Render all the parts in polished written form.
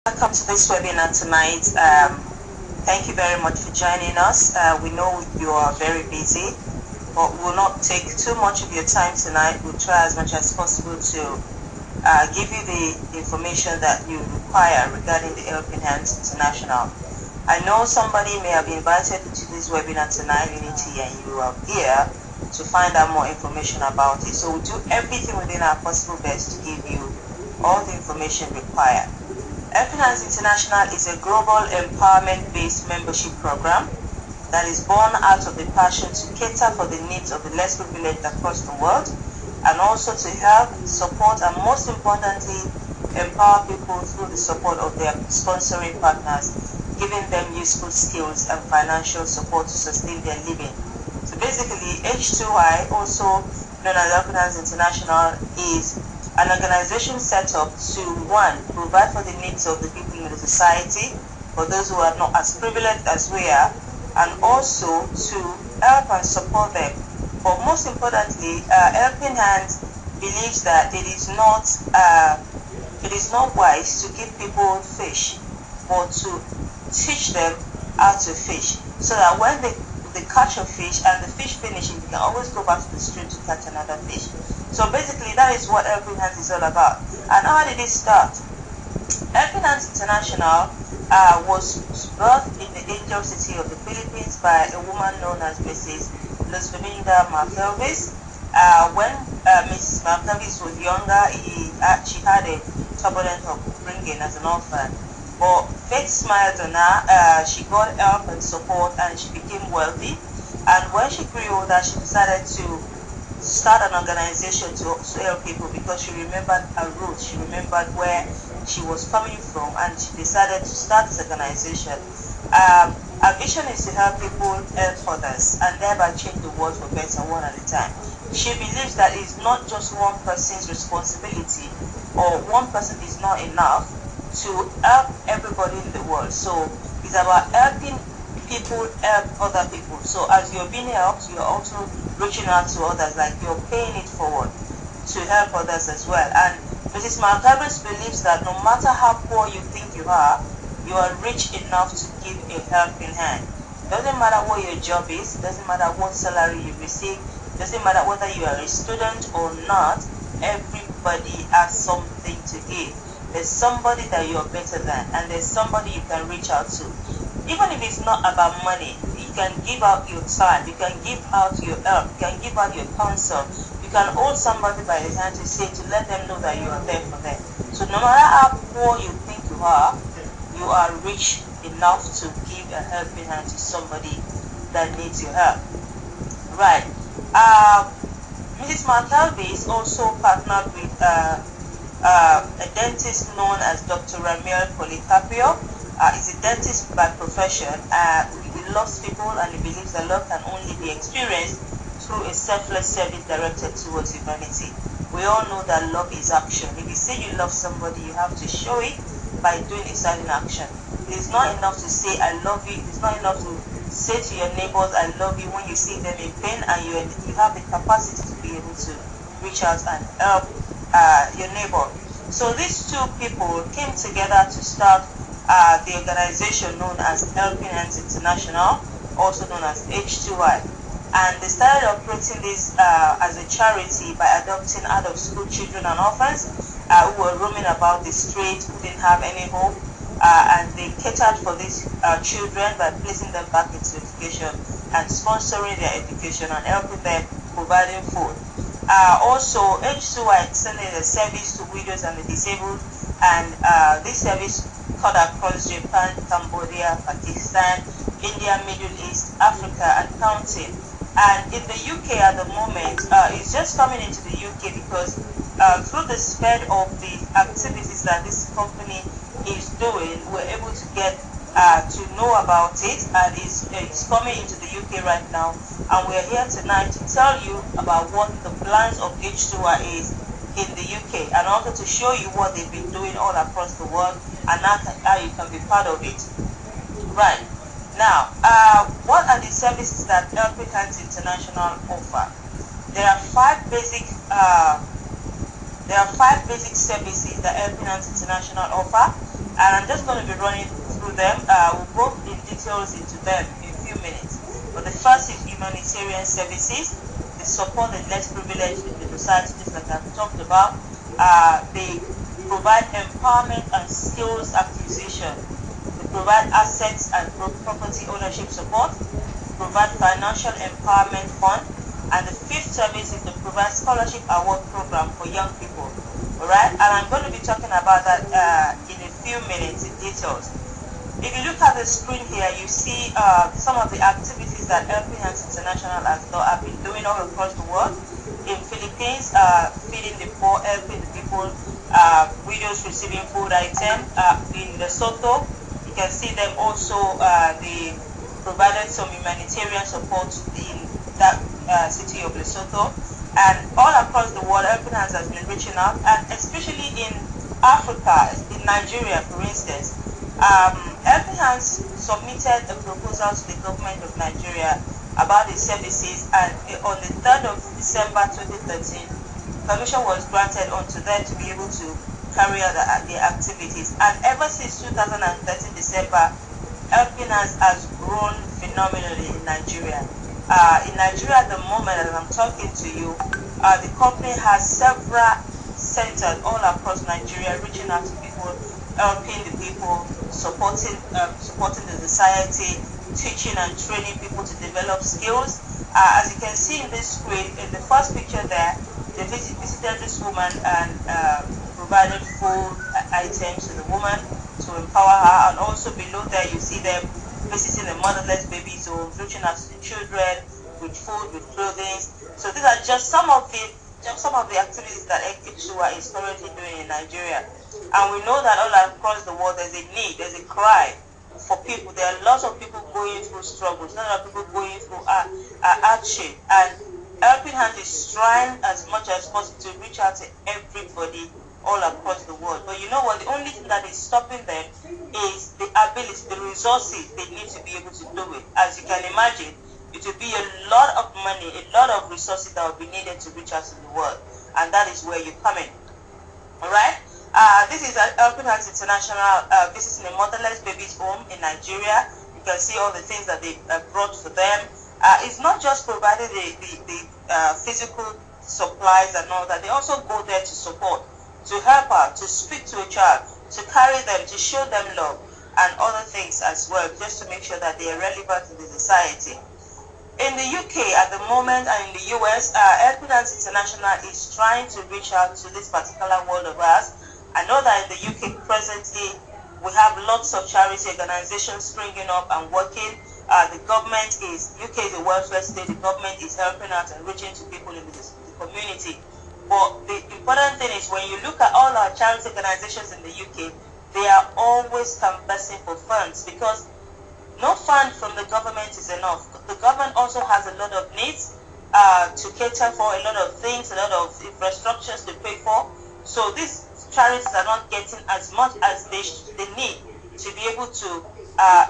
Welcome to this webinar tonight. Thank you very much for joining us. We know you are very busy, but we'll not take too much of your time tonight. We'll try as much as possible to give you the information that you require regarding the Helping Hands International. I know somebody may have been invited to this webinar tonight, Unity, and you are here to find out more information about it. So we'll do everything within our possible best to give you all the information required. Helping Hands International is a global empowerment-based membership program that is born out of the passion to cater for the needs of the less privileged across the world, and also to help, support, and most importantly, empower people through the support of their sponsoring partners, giving them useful skills and financial support to sustain their living. So basically, H2i, also known as Helping Hands International, is an organization set up to, one, provide for the needs of the people in the society, for those who are not as privileged as we are, and also to help and support them. But most importantly, Helping Hands believes that it is not wise to give people fish, but to teach them how to fish, so that when they catch a fish and the fish finishes, you can always go back to the stream to catch another fish. So basically, that is what Helping Hands is all about. And how did it start? Helping Hands International was birthed in the Angel City of the Philippines by a woman known as Mrs. Luzviminda Markelvis. When Mrs. Markelvis was younger, she had a turbulent upbringing as an orphan. But fate smiled on her. She got help and support, and she became wealthy. And when she grew older, she decided to start an organization to help people, because she remembered her roots. She remembered where she was coming from, and she decided to start this organization. Her vision is to help people help others and thereby change the world for better, one at a time. She believes that it's not just one person's responsibility, or one person is not enough to help everybody in the world. So it's about helping people help other people. So as you're being helped, you're also reaching out to others, like you're paying it forward to help others as well. And Mrs. Margaret believes that no matter how poor you think you are rich enough to give a helping hand. Doesn't matter what your job is, doesn't matter what salary you receive, doesn't matter whether you are a student or not, everybody has something to give. There's somebody that you're better than, and there's somebody you can reach out to. Even if it's not about money, you can give out your time, you can give out your help, you can give out your counsel, you can hold somebody by the hand to let them know that you are there for them. So no matter how poor you think you are rich enough to give a helping hand to somebody that needs your help. Right. Mrs. Markelvis also partnered with a dentist known as Dr. Ramiel Policarpio. He's a dentist by profession. He loves people, and he believes that love can only be experienced through a selfless service directed towards humanity. We all know that love is action. If you say you love somebody, you have to show it by doing a certain action. It is not enough to say I love you. It is not enough to say to your neighbors I love you when you see them in pain, and you have the capacity to be able to reach out and help your neighbor. So these two people came together to start the organization known as Helping Hands International, also known as H2i. And they started operating this as a charity by adopting out-of-school children and orphans who were roaming about the streets, who didn't have any home, and they catered for these children by placing them back into education and sponsoring their education and helping them providing food. Also, H2i extended a service to widows and the disabled, and this service cut across Japan, Cambodia, Pakistan, India, Middle East, Africa, and counting. And in the UK at the moment, it's just coming into the UK because through the spread of the activities that this company is doing, we're able to get to know about it, and it's coming into the UK right now. And we're here tonight to tell you about what the plans of H2i is in the UK, and also to show you what they've been doing all across the world, and how you can be part of it. Right. Now, what are the services that Helping Hands International offer? There are five basic services that Helping Hands International offer. and I'm just going to be running through them. We'll go in details into them in a few minutes. But the first is humanitarian services. They support the less privileged in the society, just like I've talked about. They provide empowerment and skills acquisition. They provide assets and property ownership support. Provide financial empowerment fund. And the fifth service is to provide scholarship award program for young people. Alright, and I'm going to be talking about that in a few minutes in details. If you look at the screen here, you see some of the activities that Helping Hands International has been doing all across the world. In Philippines, feeding the poor, helping the people, widows receiving food items. In Lesotho, you can see them also, they provided some humanitarian support in that city of Lesotho. And all across the world, Helping Hands has been reaching out, and especially in Africa, in Nigeria, for instance. Helping Hands submitted a proposal to the government of Nigeria about the services, and on the 3rd of December 2013, permission was granted unto them to be able to carry out their activities. And ever since 2013 December, Helping Hands has grown phenomenally in Nigeria. In Nigeria at the moment, as I'm talking to you, the company has several centers all across Nigeria, reaching out to people, helping the people, supporting the society, teaching and training people to develop skills. As you can see in this screen, in the first picture there, they visited this woman and provided food items to the woman to empower her. And also below there, you see them visiting the motherless babies homes, reaching out to the children with food, with clothing. So these are just some of the activities that H2i is currently doing in Nigeria. And we know that all across the world there's a need, there's a cry for people. There are lots of people going through struggles, lots of people going through hardship. And Helping Hands is trying as much as possible to reach out to everybody all across the world. But you know what? The only thing that is stopping them is the ability, the resources they need to be able to do it. As you can imagine, it will be a lot of money, a lot of resources that will be needed to reach out to the world. And that is where you come in. Alright? This is Helping Hands International visiting a motherless baby's home in Nigeria. You can see all the things that they brought for them. It's not just providing the physical supplies and all that. They also go there to support, to help her, to speak to a child, to carry them, to show them love, and other things as well, just to make sure that they are relevant in the society. In the UK at the moment, and in the US, Helping Hands International is trying to reach out to this particular world of ours. I know that in the UK presently, we have lots of charity organizations springing up and working. The government UK is a welfare state, the government is helping out and reaching to people in the community. But the important thing is, when you look at all our charity organizations in the UK, they are always canvassing for funds, because no fund from the government is enough. The government also has a lot of needs to cater for, a lot of things, a lot of infrastructures to pay for. So these charities are not getting as much as they need to be able to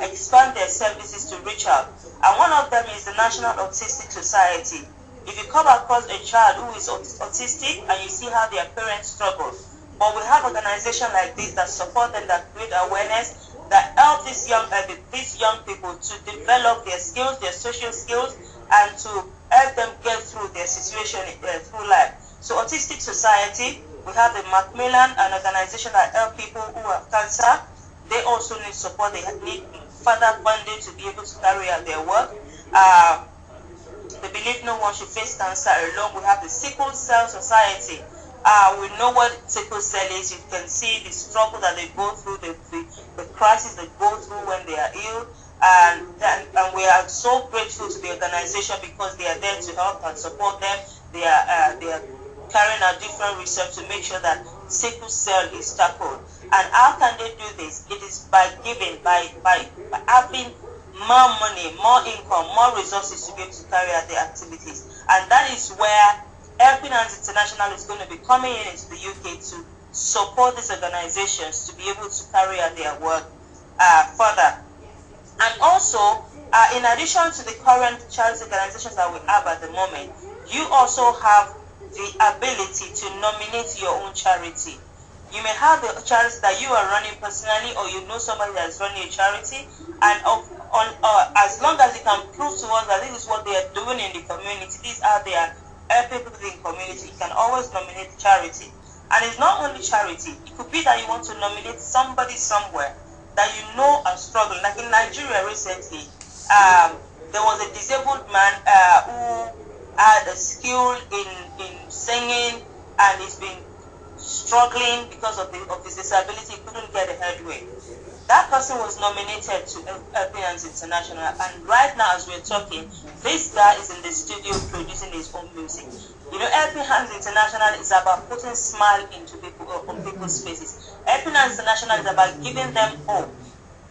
expand their services to reach out. And one of them is the National Autistic Society. If you come across a child who is autistic and you see how their parents struggle, but we have organizations like this that support them, that create awareness, that help these young people to develop their skills, their social skills, and to help them get through their situation through life. So Autistic Society, we have the Macmillan, an organization that help people who have cancer. They also need support. They need further funding to be able to carry out their work. They believe no one should face cancer alone. We have the Sickle Cell Society. We know what sickle cell is. You can see the struggle that they go through, the crisis they go through when they are ill. And we are so grateful to the organization, because they are there to help and support them. They are carrying out different research to make sure that sickle cell is tackled. And how can they do this? It is by giving, by having more money, more income, more resources to be able to carry out their activities. And that is where Helping Hands International is going to be coming into the UK to support these organizations to be able to carry out their work further. And also, in addition to the current charity organizations that we have at the moment, you also have the ability to nominate your own charity. You may have the charity that you are running personally, or you know somebody that's running a charity, and as long as you can prove to us that this is what they are doing in the community, these are their helping people in the community, you can always nominate charity. And it's not only charity. It could be that you want to nominate somebody somewhere that you know are struggling. Like in Nigeria recently, there was a disabled man who had a skill in singing, and he's been struggling because of his disability. He couldn't get a headway. That person was nominated to Helping Hands International, and right now as we're talking, this guy is in the studio producing his own music. You know, Helping Hands International is about putting smile into on people's faces. Helping Hands International is about giving them hope,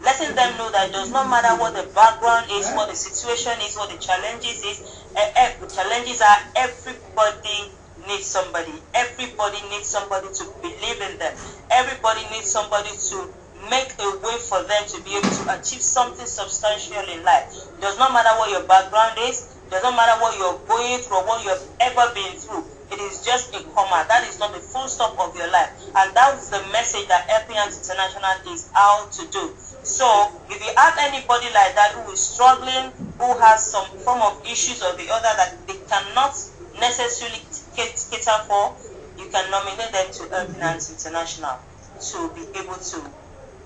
letting them know that it does not matter what the background is, what the situation is, what the challenges is. The challenges are everybody needs somebody. Everybody needs somebody to believe in them. Everybody needs somebody to make a way for them to be able to achieve something substantial in life. It does not matter what your background is. It does not matter what you're going through or what you have ever been through. It is just a comma. That is not the full stop of your life. And that is the message that Helping Hands International is out to do. So, if you have anybody like that who is struggling, who has some form of issues or the other that they cannot necessarily cater for, you can nominate them to Helping Hands International to be able to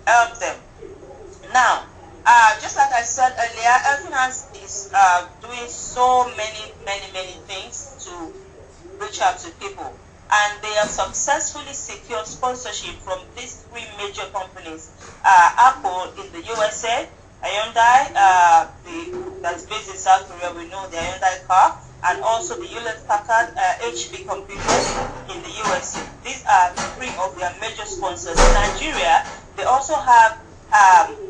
help them. Now, just like I said earlier, Helping Hands is doing so many things to reach out to people, and they have successfully secured sponsorship from these three major companies: Apple in the USA, Hyundai, that's based in South Korea, we know the Hyundai car, and also the Hewlett-Packard HP computers in the USA. These are three of their major sponsors. In Nigeria, they also have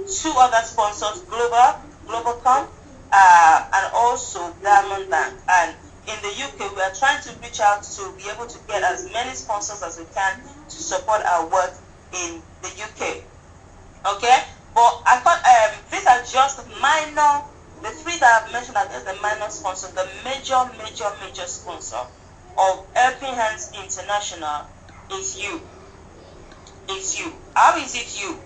two other sponsors: Globalcom, and also Diamond Bank. And in the UK, we are trying to reach out to be able to get as many sponsors as we can to support our work in the UK. Okay, but I thought these are just minor. The three that I've mentioned are just the minor sponsors. The major sponsor of Helping Hands International is you. It's you. How is it you?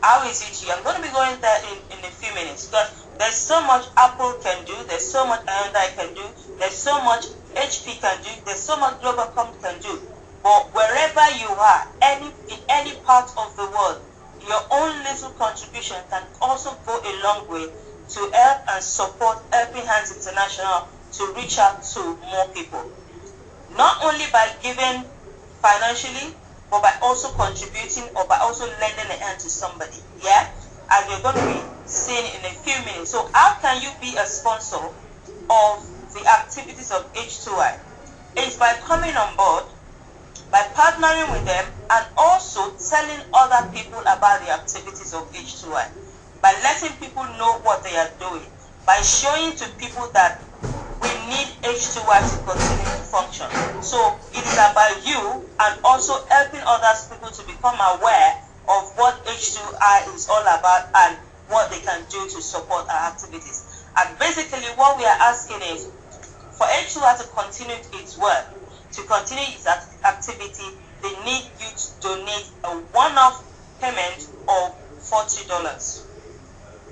How is it you? I'm going to be going there in a few minutes, because there's so much Apple can do, there's so much Hyundai can do, there's so much HP can do, there's so much Globalcom can do. But wherever you are, in any part of the world, your own little contribution can also go a long way to help and support Helping Hands International to reach out to more people. Not only by giving financially, but by also contributing or by also lending a hand to somebody. Yeah? As we're going to be seeing in a few minutes. So how can you be a sponsor of the activities of H2i? It's by coming on board, by partnering with them, and also telling other people about the activities of H2i. By letting people know what they are doing. By showing to people that we need H2i to continue to function. So it is about you and also helping other people to become aware of what H2i is all about and what they can do to support our activities. And basically what we are asking is for H2i to continue its work, to continue its activity, they need you to donate a one-off payment of $40.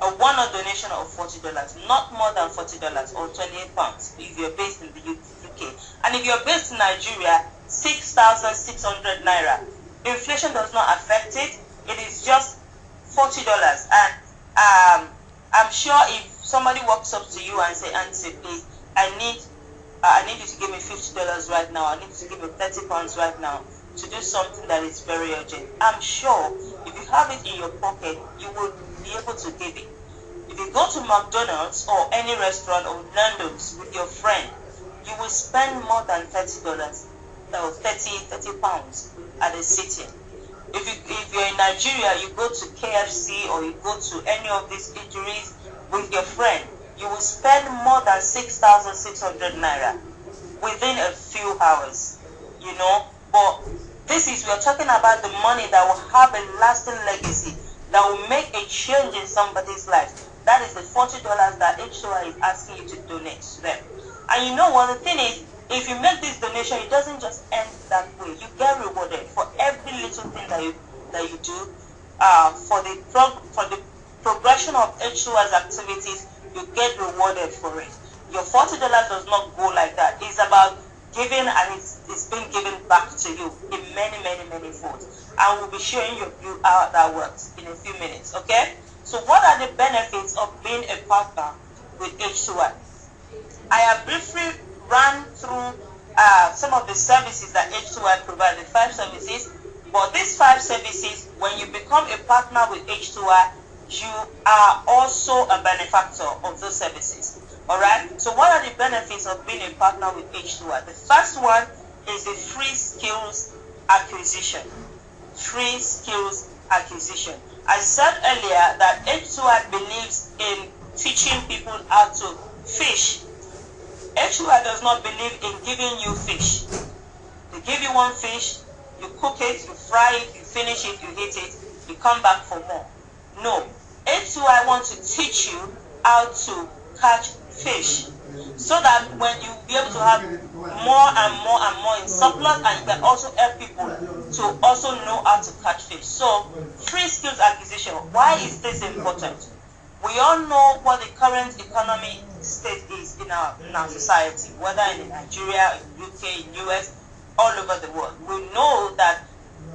A one-off donation of $40, not more than $40 or £28 if you're based in the UK. And if you're based in Nigeria, 6,600 naira. Inflation does not affect it. It is just $40. And I'm sure if somebody walks up to you and say, please, I need you to give me $50 right now. I need you to give me £30 right now to do something that is very urgent. I'm sure if you have it in your pocket, you will be able to give it. If you go to McDonald's or any restaurant or Nando's with your friend, you will spend more than $30 or 30 pounds at a sitting. If you're in Nigeria, you go to KFC or you go to any of these eateries with your friend, you will spend more than 6,600 naira within a few hours, you know. But we're talking about the money that will have a lasting legacy, that will make a change in somebody's life. That is the $40 that H2i is asking you to donate to them. And you know what, the thing is, if you make this donation, it doesn't just end that way. You get rewarded for every little thing that you do. For the progression of H2i's activities, you get rewarded for it. Your $40 does not go like that. It's about giving, and it's being given back to you in many, many, many folds. And we'll be showing you how that works in a few minutes. Okay? So what are the benefits of being a partner with H2i? I have briefly ran through some of the services that H2i provides, the 5 services. But these 5 services, when you become a partner with H2i, you are also a benefactor of those services. Alright? So what are the benefits of being a partner with H2i? The first one is the free skills acquisition. Free skills acquisition. I said earlier that H2i believes in teaching people how to fish. H2i does not believe in giving you fish. They give you one fish, you cook it, you fry it, you finish it, you eat it, you come back for more. No. H2i wants to teach you how to catch fish, so that when you be able to have more and more and more in surplus, and you can also help people to also know how to catch fish. So, free skills acquisition. Why is this important? We all know what the current economy state is in our society, whether in Nigeria, in UK, in US, all over the world. We know that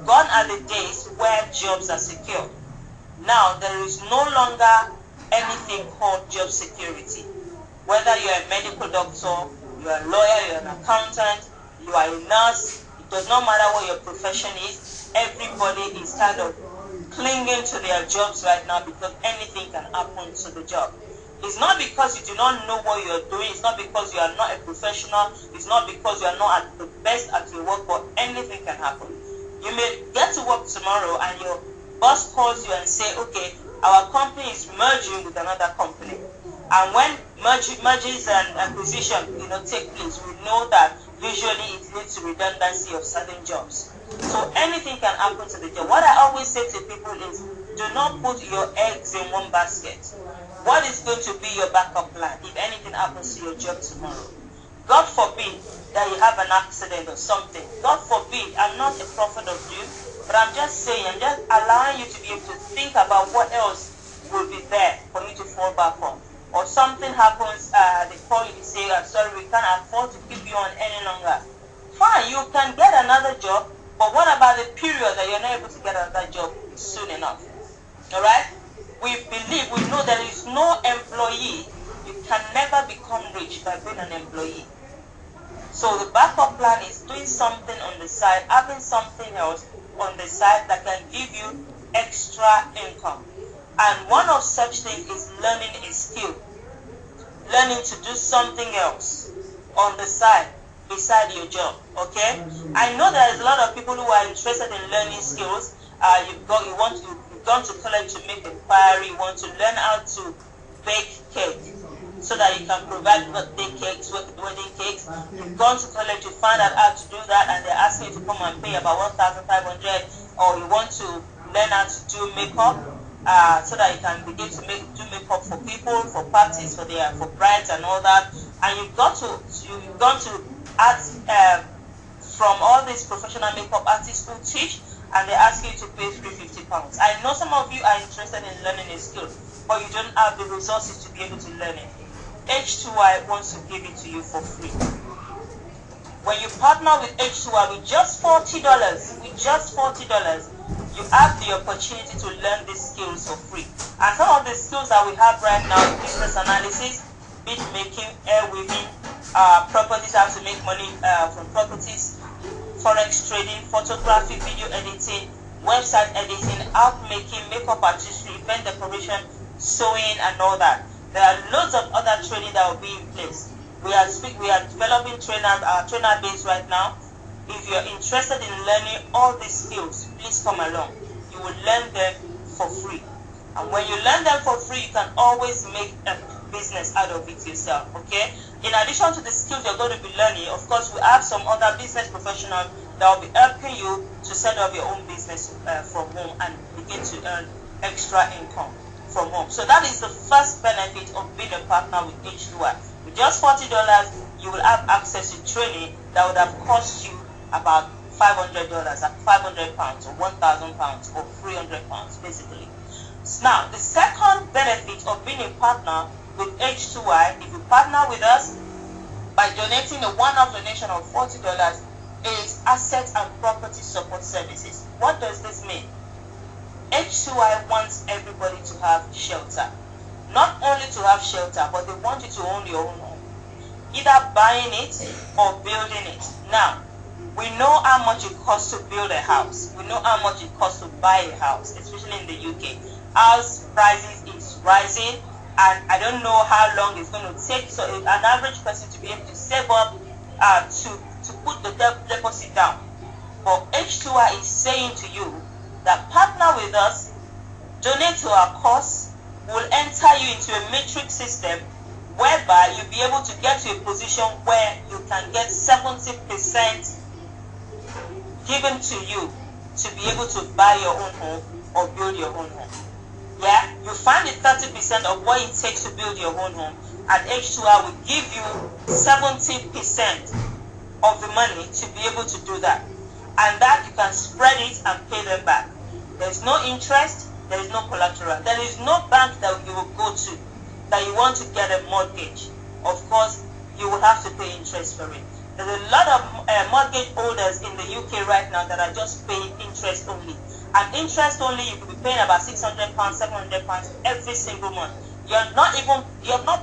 gone are the days where jobs are secure. Now, there is no longer anything called job security. Whether you're a medical doctor, you're a lawyer, you're an accountant, you are a nurse, it does not matter what your profession is, everybody is kind of clinging to their jobs right now because anything can happen to the job. It's not because you do not know what you're doing, it's not because you are not a professional, it's not because you are not at the best at your work, but anything can happen. You may get to work tomorrow and your boss calls you and say, okay, our company is merging with another company. And when mergers and acquisition, take place, we know that usually it leads to redundancy of certain jobs. So anything can happen to the job. What I always say to people is, do not put your eggs in one basket. What is going to be your backup plan if anything happens to your job tomorrow? God forbid that you have an accident or something. God forbid, I'm not a prophet of doom, but I'm just saying, I'm just allowing you to be able to think about what else will be there for you to fall back on. Or something happens, they call you to say, I'm sorry, we can't afford to keep you on any longer. Fine, you can get another job, but what about the period that you're not able to get another job soon enough? Alright? We know there is no employee, you can never become rich by being an employee. So the backup plan is doing something on the side, having something else on the side that can give you extra income. And one of such things is learning a skill. Learning to do something else on the side beside your job. Okay? I know there's a lot of people who are interested in learning skills. You've gone to college to make inquiry, you want to learn how to bake cake so that you can provide birthday cakes, wedding cakes. You've gone to college to find out how to do that, and they're asking you to come and pay about 1,500, or you want to learn how to do makeup. So that you can begin to do makeup for people, for parties, for brides and all that. And you've gone to ask from all these professional makeup artists who teach, and they ask you to pay £350. I know some of you are interested in learning a skill, but you don't have the resources to be able to learn it. H2i wants to give it to you for free. When you partner with H2i with just $40, you have the opportunity to learn these skills for free. And some of the skills that we have right now: business analysis, bid making, air weaving, properties, how to make money from properties, forex trading, photography, video editing, website editing, art making, makeup artistry, event decoration, sewing, and all that. There are loads of other training that will be in place. We are developing trainer base right now. If you're interested in learning all these skills, please come along. You will learn them for free. And when you learn them for free, you can always make a business out of it yourself, okay? In addition to the skills you're going to be learning, of course, we have some other business professionals that will be helping you to set up your own business from home and begin to earn extra income from home. So that is the first benefit of being a partner with H2i. With just $40, you will have access to training that would have cost you about $500, £500 or £1,000 or £300 basically. Now, the second benefit of being a partner with H2i, if you partner with us by donating a one-off donation of $40, is asset and property support services. What does this mean? H2i wants everybody to have shelter. Not only to have shelter, but they want you to own your own home, either buying it or building it. Now, we know how much it costs to build a house. We know how much it costs to buy a house, especially in the UK. House prices is rising, and I don't know how long it's going to take. So an average person to be able to save up to put the deposit down. But H2i is saying to you that partner with us, donate to our cause, will enter you into a matrix system whereby you'll be able to get to a position where you can get 70% given to you to be able to buy your own home or build your own home. Yeah, you find the 30% of what it takes to build your own home, and H2i will give you 70% of the money to be able to do that. And that you can spread it and pay them back. There's no interest, there is no collateral. There is no bank that you will go to that you want to get a mortgage. Of course, you will have to pay interest for it. There's a lot of mortgage holders in the UK right now that are just paying interest only. And interest only, you could be paying about £600, £700 every single month. You have not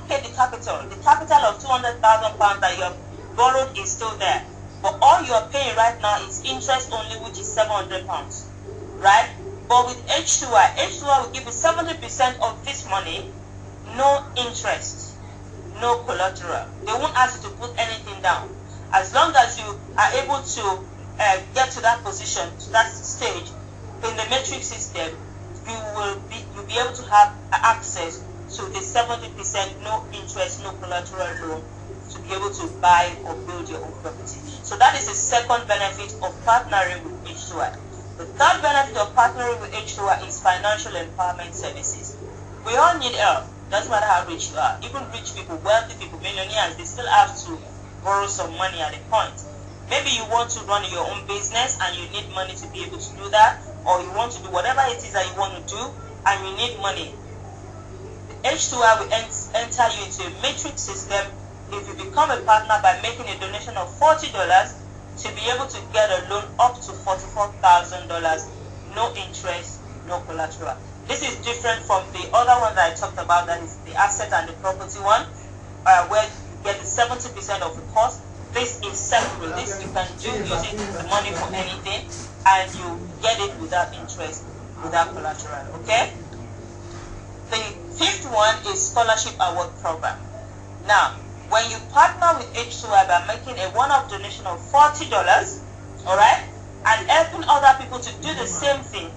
paid the capital. The capital of £200,000 that you have borrowed is still there. But all you are paying right now is interest only, which is £700, right? But with H2i will give you 70% of this money, no interest, no collateral. They won't ask you to put anything down. As long as you are able to get to that position, to that stage in the matrix system, you'll be able to have access to the 70% no interest, no collateral loan to be able to buy or build your own property. So that is the second benefit of partnering with H2i. The third benefit of partnering with H2i is financial empowerment services. We all need help. Doesn't matter how rich you are. Even rich people, wealthy people, millionaires, they still have to borrow some money at a point. Maybe you want to run your own business and you need money to be able to do that, or you want to do whatever it is that you want to do and you need money. H2i will enter you into a matrix system if you become a partner by making a donation of $40 to be able to get a loan up to $44,000, no interest, no collateral. This is different from the other one that I talked about, that is the asset and the property one, where you get the 70% of the cost. This is separate. This you can do using the money for anything, and you get it without interest, without collateral. Okay? The fifth one is scholarship award program. Now, when you partner with H2i by making a one-off donation of $40, alright, and helping other people to do the same thing,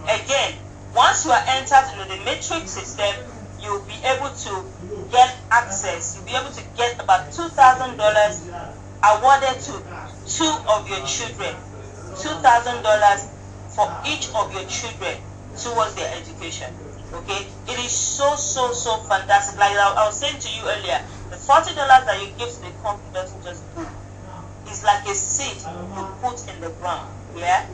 again, once you are entered into the matrix system, you'll be able to get access. You'll be able to get about $2,000 awarded to two of your children. $2,000 for each of your children towards their education. Okay, it is so fantastic. Like I was saying to you earlier, the $40 that you give to the company doesn't just go. It's like a seed you put in the ground. Yeah,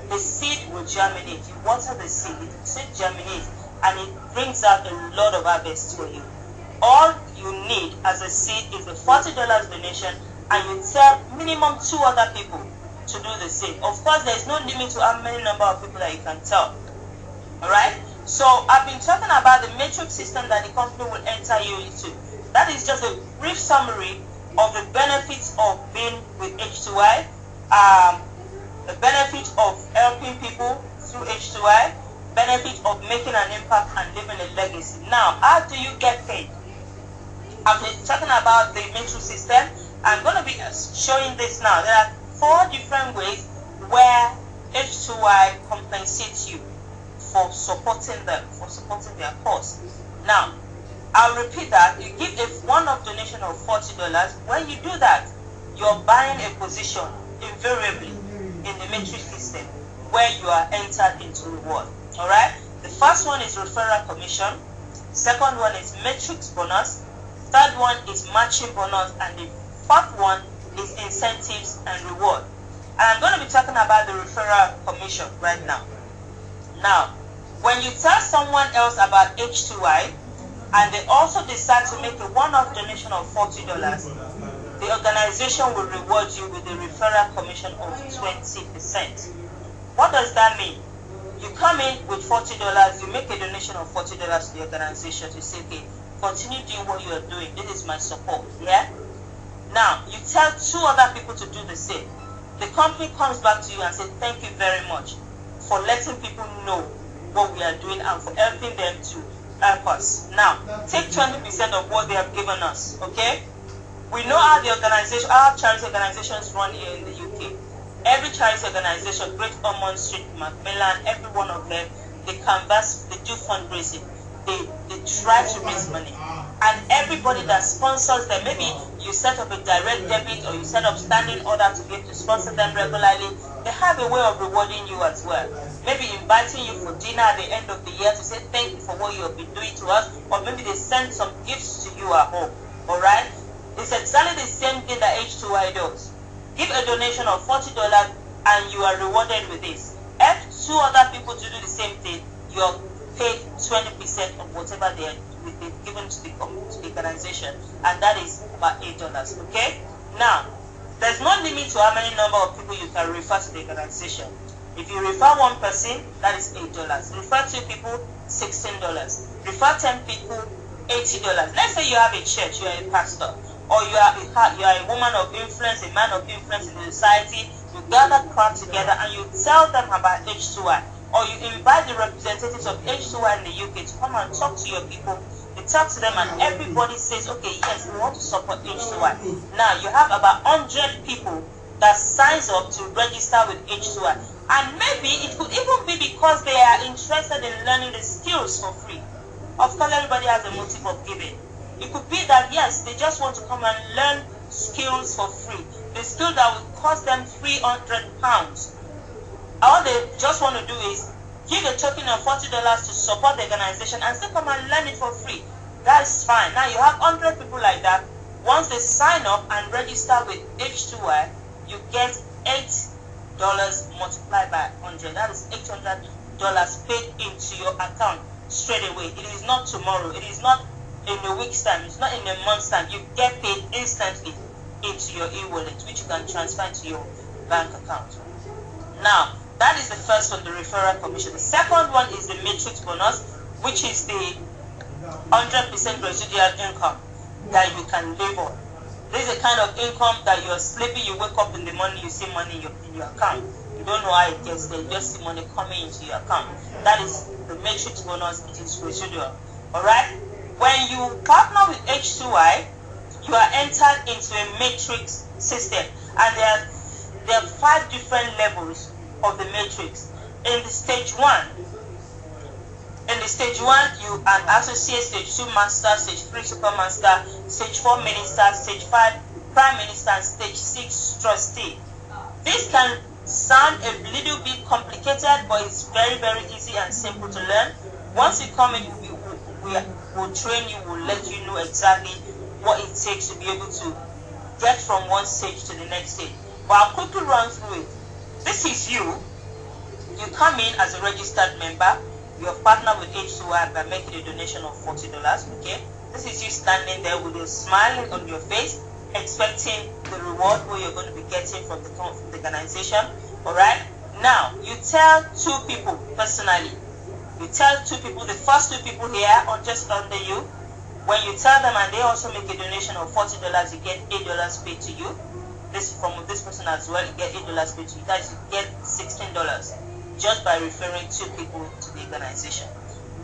the seed will germinate. You water the seed, the seed germinates, and it brings out a lot of harvest for you. All you need as a seed is the $40 donation, and you tell minimum 2 other people to do the same. Of course, there is no limit to how many number of people that you can tell. Alright? So I've been talking about the matrix system that the company will enter you into. That is just a brief summary of the benefits of being with H2i, the benefit of helping people through H2i, benefit of making an impact and leaving a legacy. Now, how do you get paid? I've been talking about the matrix system. I'm going to be showing this now. There are 4 different ways where H2i compensates you for supporting them, for supporting their cause. Now, I'll repeat that. You give a one-off donation of $40. When you do that, you're buying a position invariably in the matrix system where you are entered into reward. Alright? The first one is referral commission. Second one is matrix bonus. third one is matching bonus, and the fourth one is incentives and reward. And I'm going to be talking about the referral commission right now. Now, when you tell someone else about H2i and they also decide to make a one-off donation of $40, the organization will reward you with a referral commission of 20%. What does that mean? You come in with $40, you make a donation of $40 to the organization to say, okay, continue doing what you are doing. This is my support. Yeah? Now, you tell two other people to do the same. The company comes back to you and says, thank you very much for letting people know what we are doing and for helping them to help us. Now, take 20% of what they have given us, okay? We know how the organization, our charity organizations run here in the UK. Every charity organization, Great Ormond Street, Macmillan, every one of them, they canvass, they do fundraising. They try to raise money. And everybody that sponsors them, maybe you set up a direct debit or you set up standing order to be able to sponsor them regularly, they have a way of rewarding you as well. Maybe inviting you for dinner at the end of the year to say thank you for what you have been doing to us, or maybe they send some gifts to you at home. Alright? It's exactly the same thing that H2i does. Give a donation of $40 and you are rewarded with this. Help two other people to do the same thing, you're paid 20% of whatever they've given to the organization, and that is about $8. Okay? Now, there's no limit to how many number of people you can refer to the organization. If you refer one person, that is $8. Refer two people, $16. Refer 10 people, $80. Let's say you have a church, you are a pastor, or you are a woman of influence, a man of influence in the society. You gather crowd together and you tell them about H2i, or you invite the representatives of H2i in the UK to come and talk to your people. You talk to them and everybody says, okay, yes, we want to support H2i. Now you have about 100 people that signs up to register with H2i. And maybe it could even be because they are interested in learning the skills for free. Of course, everybody has a motive of giving. It could be that, yes, they just want to come and learn skills for free. The skill that will cost them £300. All they just want to do is give a token of $40 to support the organization and still come and learn it for free. That's fine. Now you have 100 people like that. Once they sign up and register with H2i, you get $8 multiplied by 100. That is $800 paid into your account straight away. It is not tomorrow. It is not in a week's time. It's not in a month's time. You get paid instantly into your e-wallet, which you can transfer into your bank account. Now, that is the first one, the referral commission. The second one is the matrix bonus, which is the 100% residual income that you can live on. This is the kind of income that you're sleeping, you wake up in the morning, you see money in your account. You don't know how it gets there, you just see money coming into your account. That is the matrix bonus, it is residual. Alright? When you partner with H2i, you are entered into a matrix system, and there are 5 different levels of the matrix. In the stage 1, you are an associate, stage 2 master, stage 3 super master, stage 4 minister, stage 5 prime minister, and stage 6 trustee. This can sound a little bit complicated, but it's very, very easy and simple to learn. Once you come in, we will train you, we'll let you know exactly what it takes to be able to get from one stage to the next stage. But I'll quickly run through it. This is you. You come in as a registered member. You have partnered with H2i by making a donation of $40. Okay. This is you standing there with a smile on your face, expecting the reward what you're going to be getting from the organization. Alright. Now you tell 2 people personally. You tell 2 people, the first 2 people here are just under you. When you tell them and they also make a donation of $40, you get $8 paid to you. This from this person as well, you get $8 paid to you. That is, you get $16 just by referring 2 people to the organization.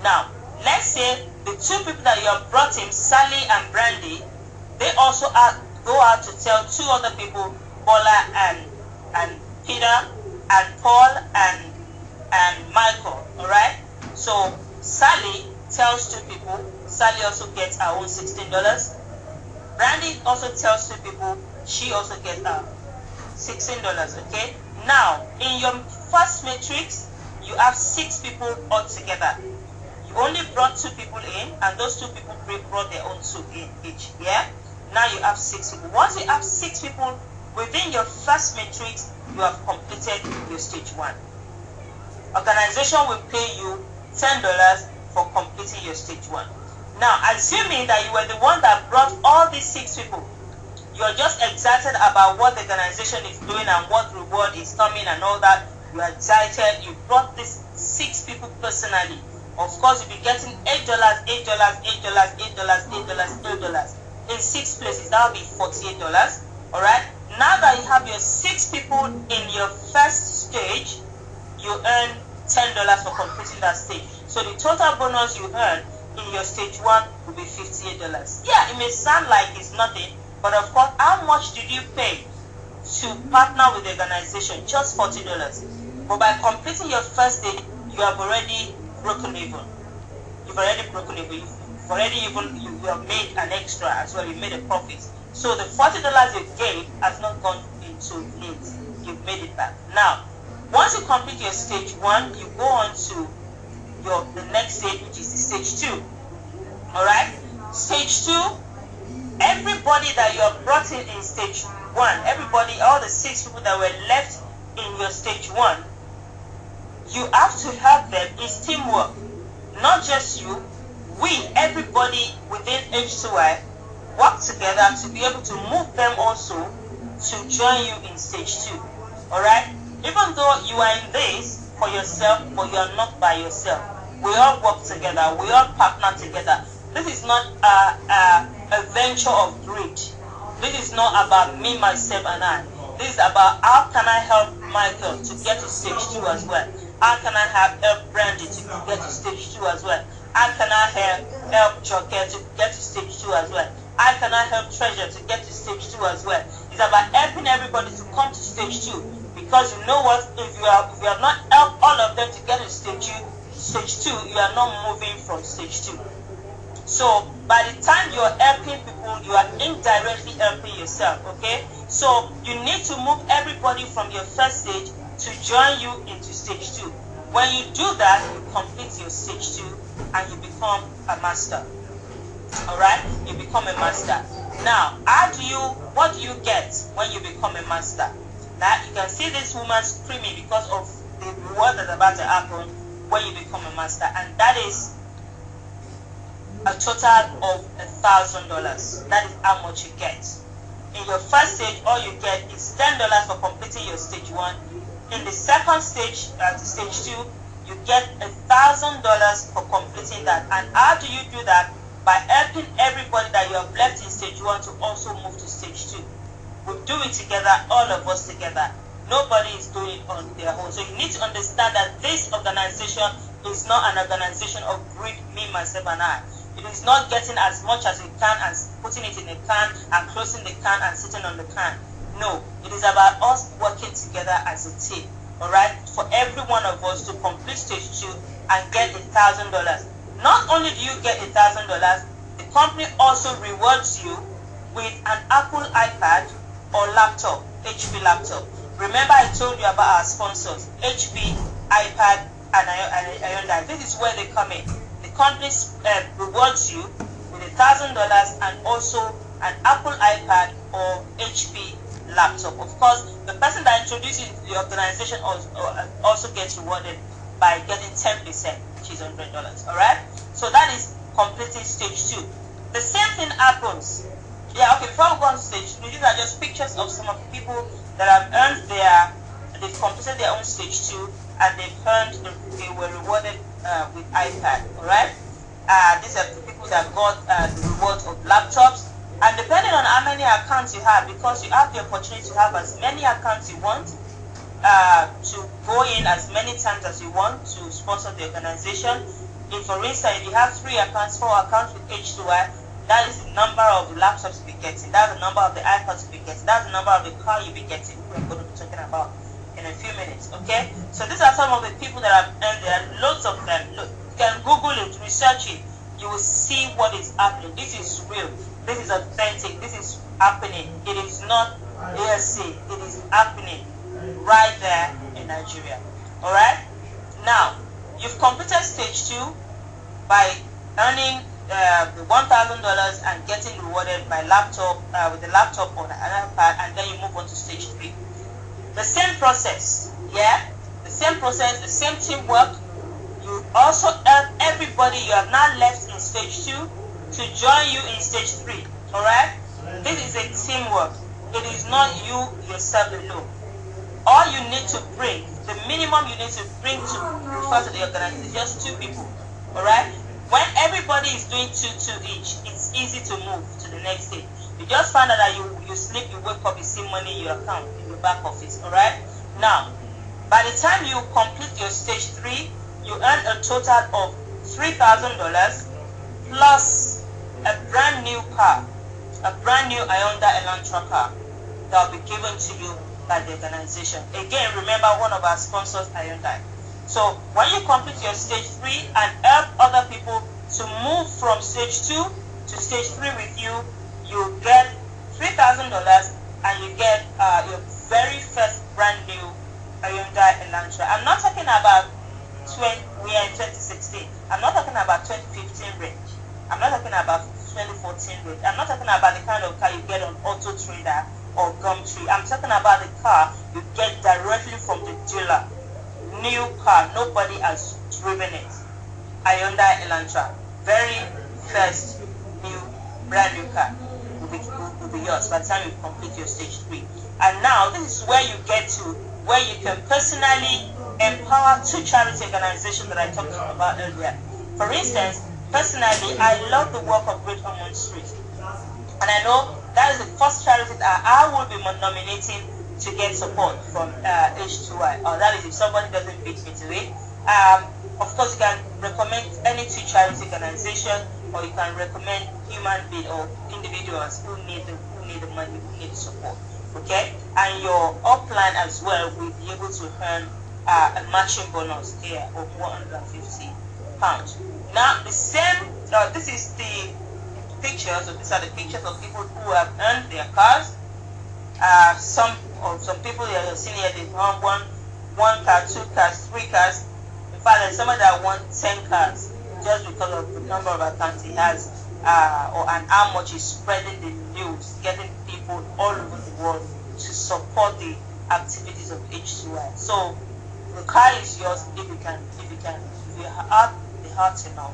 Now, let's say the 2 people that you have brought in, Sally and Brandy, they also go out to tell 2 other people, Bola and Peter and Paul and Michael. Alright? So Sally tells 2 people, Sally also gets her own $16. Brandy also tells 2 people, she also gets her $16. Okay? Now, in your first matrix, you have 6 people altogether. You only brought 2 people in, and those 2 people brought their own 2 in each. Yeah? Now you have 6 people. Once you have 6 people within your first matrix, you have completed your stage 1. Organization will pay you $10 for completing your stage 1. Now, assuming that you were the one that brought all these 6 people, you're just excited about what the organization is doing and what reward is coming and all that. You are excited. You brought these 6 people personally. Of course, you'll be getting $8, $8, $8, $8, $8, $8. In 6 places, that will be $48. Alright? Now that you have your 6 people in your first stage, you earn $10 for completing that stage. So the total bonus you earn in your stage 1 will be $58. Yeah, it may sound like it's nothing, but of course, how much did you pay to partner with the organization? Just $40. But by completing your first stage, you have already broken even. You've already broken even. You have made an extra as well. You made a profit. So the $40 you gave has not gone into it. You've made it back. Now, once you complete your stage 1, you go on to the next stage, which is the stage 2. Alright? Stage 2, everybody that you have brought in stage 1, everybody, all the 6 people that were left in your stage 1, you have to help them. It's teamwork. Not just you. We, everybody within H2i, work together to be able to move them also to join you in stage 2. Alright? Even though you are in this for yourself, but you are not by yourself. We all work together. We all partner together. This is not a venture of greed. This is not about me, myself, and I. This is about how can I help Michael to get to stage 2 as well. How can I help Brandy to get to stage 2 as well? How can I help Joker to get to stage 2 as well? How can I help Treasure to get to stage 2 as well? It's about helping everybody to come to stage 2. Because you know what? If you have not helped all of them to get to stage 2, you are not moving from stage 2. So by the time you are helping people, you are indirectly helping yourself. Okay? So you need to move everybody from your first stage to join you into stage 2. When you do that, you complete your stage 2 and you become a master. Alright? You become a master. Now, what do you get when you become a master? Now, you can see this woman screaming because of the reward that's about to happen when you become a master. And that is a total of $1,000. That is how much you get. In your first stage, all you get is $10 for completing your stage 1. In the second stage, stage 2, you get $1,000 for completing that. And how do you do that? By helping everybody that you have left in stage 1 to also move to stage 2. We do it together, all of us together. Nobody is doing it on their own. So you need to understand that this organization is not an organization of greed, me, myself, and I. It is not getting as much as we can and putting it in a can and closing the can and sitting on the can. No, it is about us working together as a team. Alright? For every one of us to complete stage 2 and get $1,000. Not only do you get $1,000, the company also rewards you with an Apple iPad or laptop, HP laptop. Remember I told you about our sponsors, HP, iPad, and Hyundai. This is where they come in. The company rewards you with $1,000 and also an Apple iPad or HP laptop. Of course, the person that introduces you to the organization also gets rewarded by getting 10%, which is $100. Alright? So that is completing stage 2. The same thing happens. Yeah, okay, before we go on to stage 2, these are just pictures of some of the people that have earned they've completed their own stage 2 and they were rewarded with iPad. Alright? These are the people that got the rewards of laptops. And depending on how many accounts you have, because you have the opportunity to have as many accounts you want, to go in as many times as you want to sponsor the organization. If, for instance, if you have 3 accounts, 4 accounts with H2i, that is the number of laptops you'll be getting. That's the number of the iPads you'll be getting. That's the number of the car you'll be getting. We're going to be talking about in a few minutes. Okay? So these are some of the people that have earned. There are loads of them. Look, you can Google it, research it. You will see what is happening. This is real. This is authentic. This is happening. It is not ASC. It is happening right there in Nigeria. Alright? Now, you've completed stage 2. by earning the $1,000 and getting rewarded by laptop with the laptop on an iPad, and then you move on to stage 3. The same process, yeah, the same process, the same teamwork. You also help everybody you have now left in stage 2 to join you in stage 3. All right, this is a teamwork. It is not you yourself alone. All you need to bring, the minimum you need to bring to refer to the organization is just 2 people. All right. When everybody is doing 2 each, it's easy to move to the next stage. You just find out that you sleep, you wake up, you see money in your account, in your back office. All right. Now, by the time you complete your stage 3, you earn a total of $3,000 plus a brand new car, a brand new Hyundai Elantra car that will be given to you by the organization. Again, remember one of our sponsors, Hyundai. So when you complete your stage 3 and help other people to move from stage 2 to stage 3 with you, you get $3,000 and you get your very first brand new Hyundai Elantra. I'm not talking about we are in 2016. I'm not talking about 2015 range. I'm not talking about 2014 range. I'm not talking about the kind of car you get on Auto Trader or Gumtree. I'm talking about the car you get directly from the dealer. New car, nobody has driven it. Hyundai Elantra, very first new, brand new car will be yours by the time you complete your stage 3. And now this is where you get to where you can personally empower 2 charity organizations that I talked about earlier. For instance, personally, I love the work of Great Ormond Street, and I know that is the first charity that I will be nominating to get support from H2i, or that is if somebody doesn't beat me to it. Of course, you can recommend any 2 charity organization, or you can recommend human beings or individuals who need the money, who need the support. Okay, and your upline as well will be able to earn a matching bonus here of £150. Now, the same. This is the pictures. So these are the pictures of people who have earned their cars. Some people you are seeing here, they won one car, 2 cars, 3 cars. In fact, there's somebody that won 10 cars just because of the number of accounts he has, and how much he's spreading the news, getting people all over the world to support the activities of H2i. So the car is yours if you have the heart enough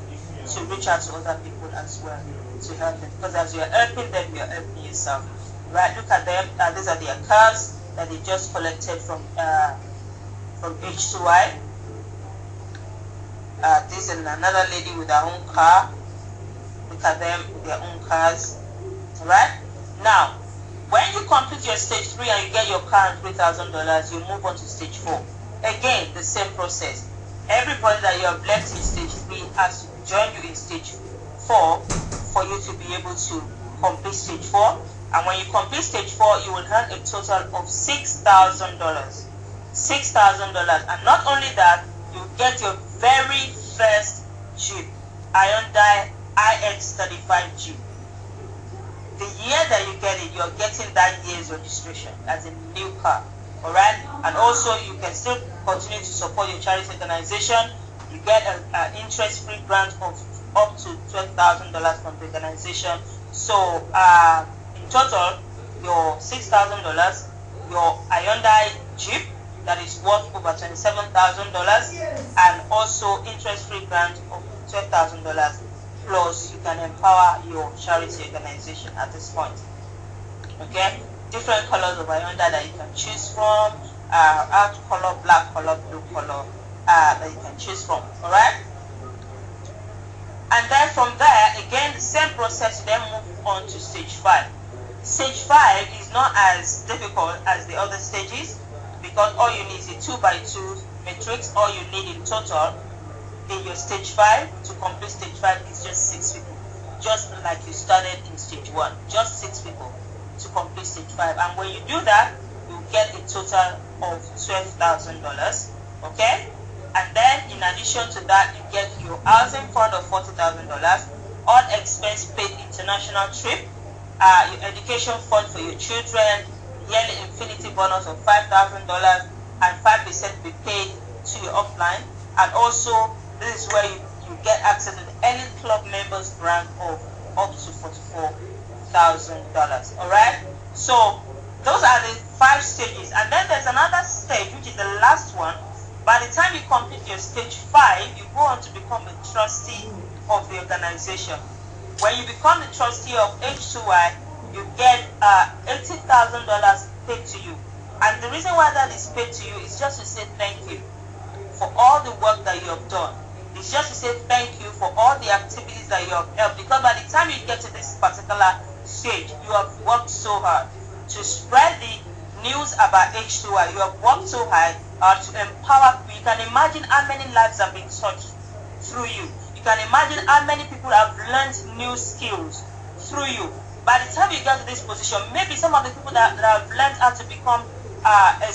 to reach out to other people as well to help them. Because as you are helping them, you are helping yourself. Right? Look at them. These are their cars that they just collected from H2i. This is another lady with her own car. Look at them with their own cars. Right? Now, when you complete your stage 3 and you get your car and $3,000, you move on to stage 4. Again, the same process. Everybody that you have left in stage 3 has to join you in stage 4 for you to be able to complete stage 4. And when you complete stage 4, you will earn a total of $6,000. $6,000. And not only that, you get your very first Jeep, Hyundai iX35 Jeep. The year that you get it, you're getting that year's registration as a new car. Alright? And also, you can still continue to support your charity organization. You get an interest-free grant of up to $12,000 from the organization. So, in total, your $6,000, your Hyundai Jeep, that is worth over $27,000, and also interest-free grant of $12,000. Plus, you can empower your charity organization at this point. Okay? Different colors of Hyundai that you can choose from. Out color, black color, blue color that you can choose from. Alright? And then from there, again, the same process, then move on to stage 5. Stage 5 is not as difficult as the other stages, because all you need is a 2x2 matrix. All you need in total in your stage 5 to complete stage 5 is just 6 people, just like you started in stage 1, just 6 people to complete stage 5. And when you do that, you get a total of $12,000. Okay? And then in addition to that, you get your housing fund of $40,000, all expense paid international trip, your education fund for your children, yearly infinity bonus of $5,000, and 5% be paid to your upline. And also, this is where you get access to the elite club members grant of up to $44,000. All right. So those are the 5 stages, and then there's another stage, which is the last one. By the time you complete your stage 5, you go on to become a trustee of the organization. When you become the trustee of H2i, you get $80,000 paid to you. And the reason why that is paid to you is just to say thank you for all the work that you have done. It's just to say thank you for all the activities that you have helped. Because by the time you get to this particular stage, you have worked so hard to spread the news about H2i. You have worked so hard to empower people. You can imagine how many lives have been touched through you. You can imagine how many people have learned new skills through you. By the time you get to this position, maybe some of the people that have learned how to become a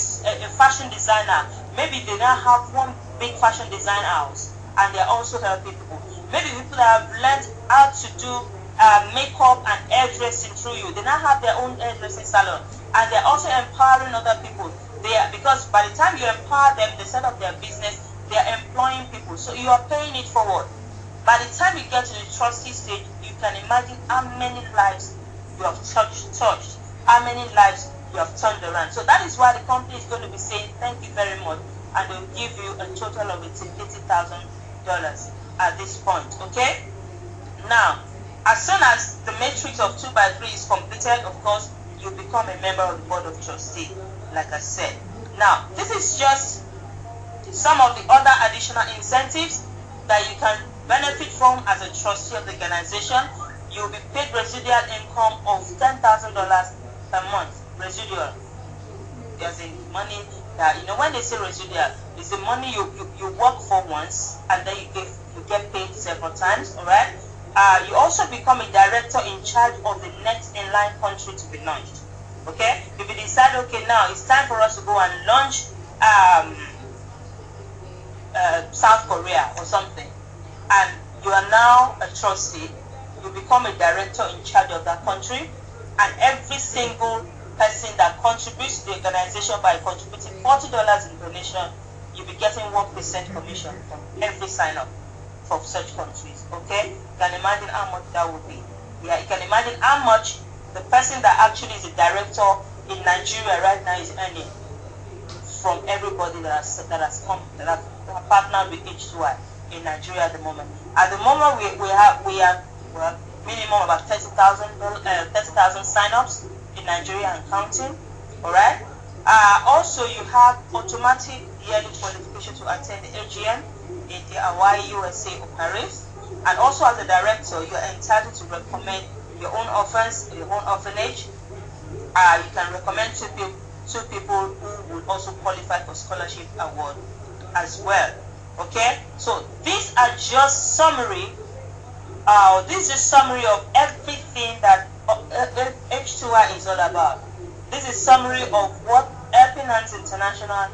fashion designer, maybe they now have one big fashion design house and they're also helping people. Maybe people that have learned how to do makeup and hairdressing through you, they now have their own hairdressing salon and they're also empowering other people. Because by the time you empower them, they set up their business, they're employing people, so you are paying it forward. By the time you get to the trustee stage, you can imagine how many lives you have touched, how many lives you have turned around. So that is why the company is going to be saying thank you very much, and they'll give you a total of $80,000 at this point. Okay? Now, as soon as the matrix of 2x3 is completed, of course, you become a member of the board of trustees, like I said. Now, this is just some of the other additional incentives that you can benefit from as a trustee of the organization. You'll be paid residual income of $10,000 per month. Residual. There's a money that, when they say residual, it's the money you work for once and then you get paid several times. All right. You also become a director in charge of the next in-line country to be launched. Okay. If you decide, okay, now it's time for us to go and launch South Korea or something, and you are now a trustee, you become a director in charge of that country, and every single person that contributes to the organization by contributing $40 in donation, you'll be getting 1% commission from every sign-up for such countries. Okay? You can imagine how much that would be. Yeah, you can imagine how much the person that actually is a director in Nigeria right now is earning from everybody that has partnered with H2i in Nigeria at the moment. At the moment, we have minimum about 30,000 sign-ups in Nigeria and counting. All right. Also, you have automatic yearly qualification to attend the AGM in the Hawaii, USA, or Paris. And also, as a director, you are entitled to recommend your own orphans, your own orphanage. You can recommend two people who will also qualify for scholarship award as well. Okay, so these are just summary. This is a summary of everything that H2i is all about. This is summary of what Helping Hands International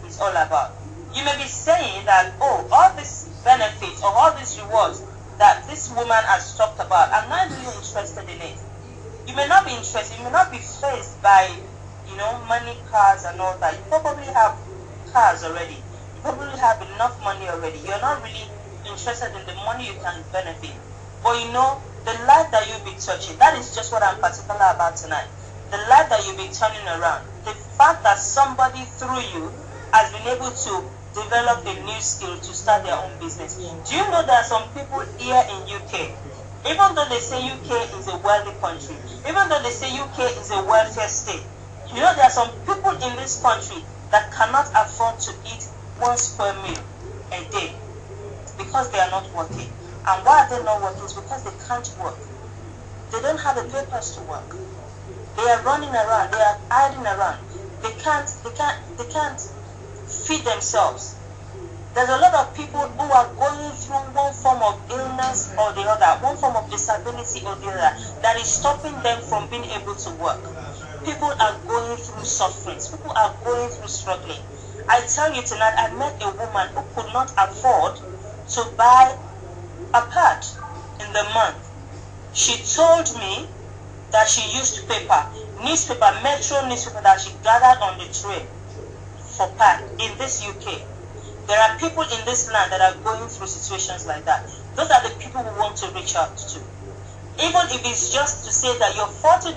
is all about. You may be saying that, oh, all these benefits or all these rewards that this woman has talked about, I'm not really interested in it. You may not be interested. You may not be faced by, money, cars, and all that. You probably have cars already. You probably have enough money already. You're not really interested in the money you can benefit. But the life that you'll be touching, that is just what I'm particular about tonight. The life that you'll be turning around. The fact that somebody through you has been able to develop a new skill to start their own business. Do you know there are some people here in UK, even though they say UK is a wealthy country, even though they say UK is a welfare state, there are some people in this country that cannot afford to eat one square meal a day because they are not working. And why are they not working? It's because they can't work. They don't have the papers to work. They are running around. They are hiding around. They can't feed themselves. There's a lot of people who are going through one form of illness or the other, one form of disability or the other, that is stopping them from being able to work. People are going through sufferings. People are going through struggling. I tell you tonight, I met a woman who could not afford to buy a pad in the month. She told me that she used newspaper, metro newspaper that she gathered on the train for pad in this UK. There are people in this land that are going through situations like that. Those are the people we want to reach out to. Even if it's just to say that your $40,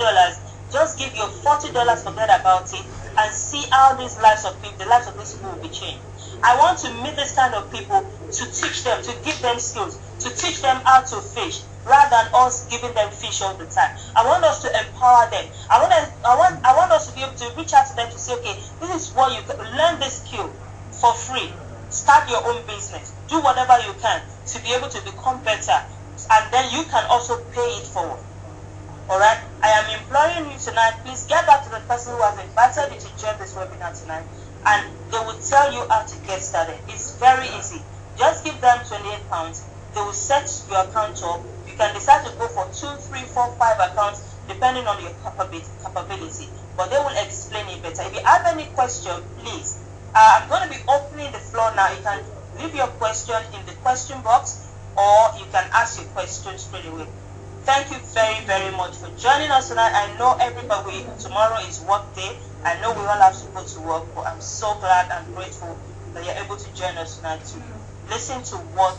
just give your $40, forget about it, and see how these lives of people, the lives of these people will be changed. I want to meet this kind of people to teach them, to give them skills, to teach them how to fish, rather than us giving them fish all the time. I want us to empower them. I want us to be able to reach out to them to say, okay, this is what you can learn this skill for free. Start your own business. Do whatever you can to be able to become better, and then you can also pay it forward. Alright, I am imploring you tonight, please get back to the person who has invited you to join this webinar tonight, and they will tell you how to get started. It's very easy. Just give them £28. They will set your account up. You can decide to go for 2, 3, 4, 5 accounts depending on your capability. But they will explain it better. If you have any question, please. I'm going to be opening the floor now. You can leave your question in the question box, or you can ask your question straight away. Thank you very, very much for joining us tonight. I know everybody, tomorrow is work day. I know we all have to go to work, but I'm so glad and grateful that you're able to join us tonight to listen to what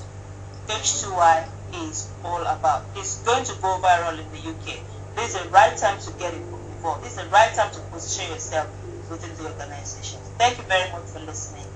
H2i is all about. It's going to go viral in the UK. This is the right time to get involved. This is the right time to position yourself within the organization. Thank you very much for listening.